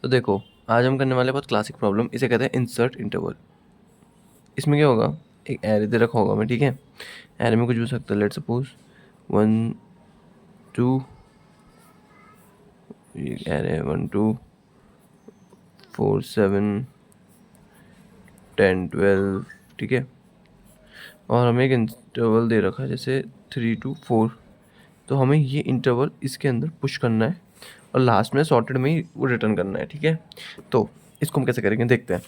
तो देखो, आज हम करने वाले बहुत क्लासिक प्रॉब्लम, इसे कहते हैं इंसर्ट इंटरवल। इसमें क्या होगा, एक एरे दे रखा होगा मैं, ठीक है। एरे में कुछ भी हो सकता है, लेट्स सपोज 1 2, एरे 1 2 4 7 10 12, ठीक है। और हमें एक इंटरवल दे रखा है जैसे 3 to 4। तो हमें ये इंटरवल इसके अंदर पुश करना है और लास्ट में सॉर्टेड में ही वो रिटर्न करना है, ठीक है। तो इसको हम कैसे करेंगे देखते हैं।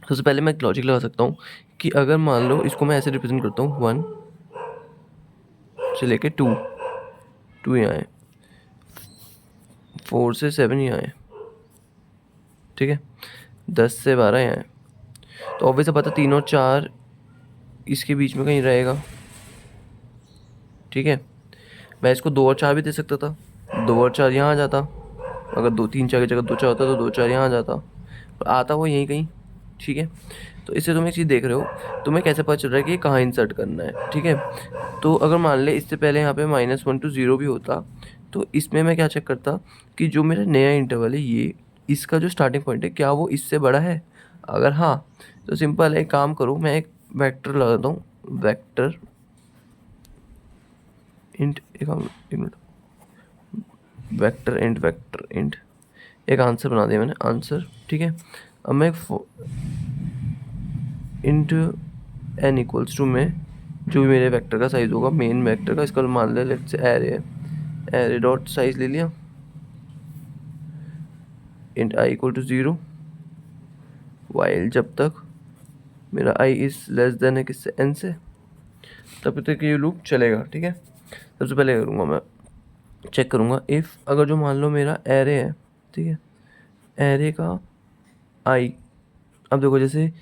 सबसे पहले मैं एक लॉजिक लगा सकता हूँ कि अगर मान लो इसको मैं ऐसे रिप्रेजेंट करता हूँ 1 से लेके 2, 2 यहाँ है, 4 से 7 यहाँ है, ठीक है, 10 से 12 यहाँ है। तो ऑब्वियस है, पता 3 और 4 इसके बीच में कहीं रहेगा, ठीक है। मैं इसको 2 और 4 भी दे सकता था, 2 और 4 यहाँ आ जाता। अगर 2 3 4 की जगह 2 4 होता तो 2 4 यहाँ आ जाता, पर आता वो यहीं कहीं, ठीक है। तो इससे तुम एक चीज़ देख रहे हो, तुम्हें कैसे पता चल रहा है कि कहाँ इंसर्ट करना है, ठीक है। तो अगर मान ले इससे पहले यहाँ पे -1 to 0 भी होता, तो इसमें मैं क्या चेक करता कि जो मेरा नया इंटरवल है ये, इसका जो स्टार्टिंग पॉइंट है क्या वो इससे बड़ा है। अगर हाँ, तो सिंपल है, एक काम करो, मैं एक वेक्टर लगाता हूँ, वेक्टर इंट, एक मिनट, वेक्टर इंट, एक आंसर बना दिया मैंने, आंसर, ठीक है। अब मैं इंट n इक्वल्स टू में जो भी मेरे वेक्टर का साइज होगा, मेन वेक्टर का, इसका मान ले लेट्स से एरे है, एरे डॉट साइज ले लिया, int i equal to 0, while जब तक मेरा i इज लेस देन है किससे, n से, तब तक ये लूप चलेगा, ठीक है। सबसे पहले करूँगा मैं, चेक करूँगा इफ़, अगर जो मान लो मेरा एरे है, ठीक है, एरे का i, अब देखो जैसे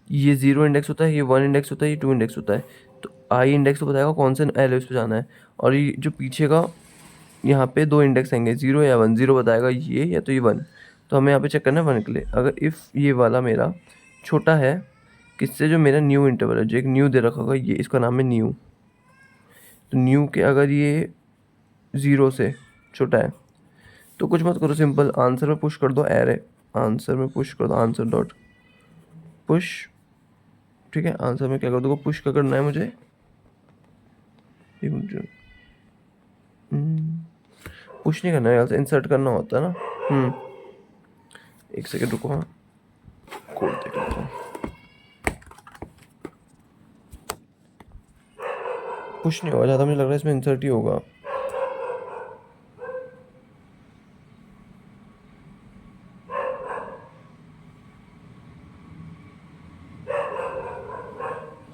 ये 0 इंडेक्स होता है, ये 1 इंडेक्स होता है, ये 2 इंडेक्स होता है, तो i इंडेक्स तो बताएगा कौन से एलिमेंट्स पे जाना है, और ये जो पीछे का यहाँ पे 2 इंडेक्स आएंगे, 0 या 1, 0 बताएगा ये या तो ये 1। तो हमें यहाँ पे चेक करना है 1 के लिए। अगर इफ़ ये वाला मेरा छोटा है किससे, जो मेरा न्यू इंटरवल है, जो एक न्यू दे रखा होगा, ये इसका नाम है न्यू। तो न्यू के अगर ये 0 से छोटा है तो कुछ मत करो, सिंपल आंसर में पुश कर दो एरे, आंसर में पुश कर दो, आंसर डॉट पुश, ठीक है। आंसर में क्या कर दो, पुश क्या करना है मुझे, पुश नहीं करना है, इंसर्ट करना होता है ना। एक सेकेंड रुको, हाँ कोड देख लेता हूँ। पुश नहीं होगा ज़्यादा, मुझे लग रहा है इसमें इंसर्ट ही होगा।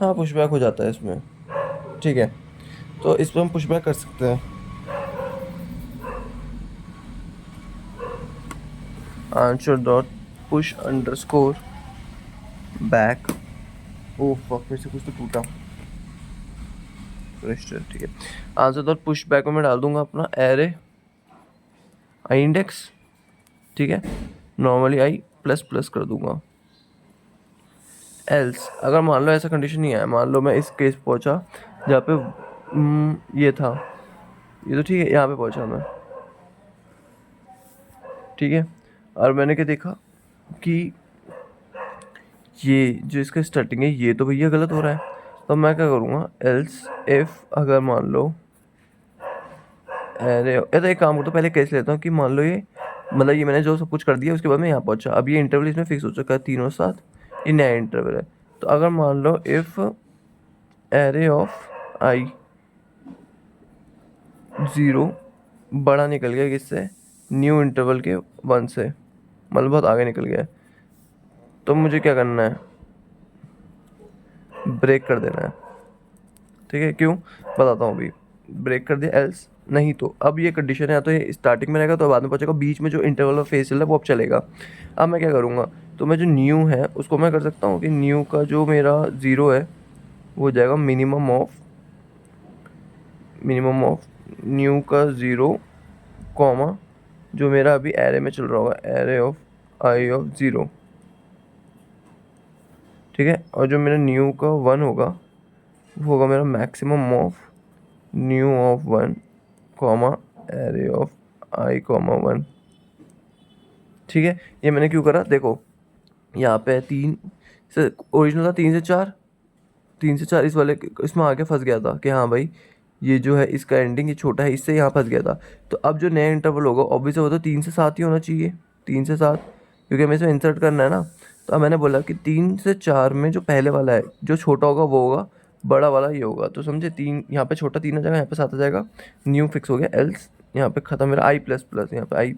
हाँ पुश बैक हो जाता है इसमें, ठीक है। तो इस पर हम पुश बैक कर सकते हैं, answer dot push underscore back, oh fuck मेरे से कुछ तो टूटा रजिस्टर, ठीक है। आंसर डॉट पुश बैक में मैं डाल दूंगा अपना एरे आई इंडेक्स, ठीक है, नॉर्मली आई प्लस प्लस कर दूंगा। एल्स, अगर मान लो ऐसा कंडीशन नहीं आया, मान लो मैं इस केस पहुंचा जहाँ पे ये था, ये तो ठीक है, यहाँ पे पहुंचा मैं, ठीक है। और मैंने क्या देखा कि ये जो इसका स्टार्टिंग है ये तो भैया गलत हो रहा है। तो मैं क्या करूँगा, एल्स इफ, अगर मान लो अरे ये तो एक काम करता हूँ, पहले केस लेता हूँ कि मान लो ये, मतलब ये मैंने जो सब कुछ कर दिया उसके बाद मैं यहाँ पहुँचा, अब ये इंटरवल इसमें फिक्स हो चुका है 3 और 7, ये नया इंटरवल है। तो अगर मान लो इफ़ एरे ऑफ आई 0 बड़ा निकल गया किससे, न्यू इंटरवल के 1 से, मतलब बहुत आगे निकल गया है, तो मुझे क्या करना है, ब्रेक कर देना है, ठीक है। क्यों बताता हूँ अभी, ब्रेक कर दिया, एल्स नहीं तो अब ये कंडीशन है, या तो ये स्टार्टिंग में रहेगा तो बाद में पहुंचेगा, बीच में जो इंटरवल ऑफ फेज चल रहा है वो अब चलेगा। अब मैं क्या करूँगा, तो मैं जो न्यू है उसको मैं कर सकता हूँ कि न्यू का जो मेरा 0 है वो हो जाएगा मिनिमम ऑफ न्यू का 0 कॉमा जो मेरा अभी एरे में चल रहा होगा, एरे ऑफ आई ऑफ 0, ठीक है। और जो मेरा न्यू का 1 होगा वो होगा मेरा maximum of new of 1 comma array of I comma 1, ठीक है, ये मैंने क्यों करा, देखो यहाँ पे 3 से ओरिजिनल था, 3 से 4 इस वाले इसमें आके फंस गया था कि हाँ भाई ये जो है इसका एंडिंग ये छोटा है, इससे यहाँ फंस गया था। तो अब जो नया इंटरवल होगा ऑब्वियस वो तो 3 से 7 ही होना चाहिए, 3 से 7, क्योंकि हमें इसमें इंसर्ट करना है ना। तो अब मैंने बोला कि 3 से 4 में जो पहले वाला है जो छोटा होगा वो होगा, बड़ा वाला ये होगा। तो समझे, 3 यहाँ पे छोटा 3 आ जाएगा, यहाँ पे 7 आ जाएगा, न्यू फिक्स हो गया। एल्स यहाँ पे ख़त्म मेरा I++, यहाँ पे I++,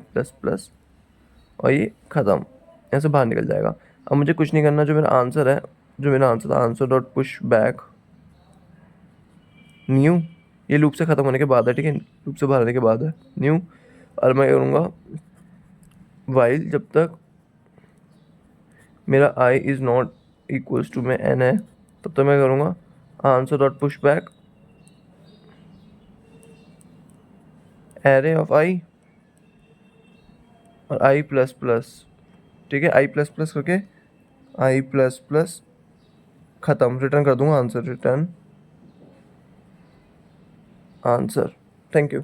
और ये ख़त्म, यहाँ से बाहर निकल जाएगा। अब मुझे कुछ नहीं करना, जो मेरा आंसर है, जो मेरा आंसर था answer dot push back new, ये लूप से ख़त्म होने के बाद है, ठीक है, लूप से बाहर आने के बाद है न्यू। और मैं करूँगा वाइल जब तक मेरा I is not equals to में n है, तब तक मैं करूँगा answer dot push back array of I और I++, ठीक है, I++ करके I++ ख़त्म, रिटर्न कर दूंगा answer, return answer. Thank you.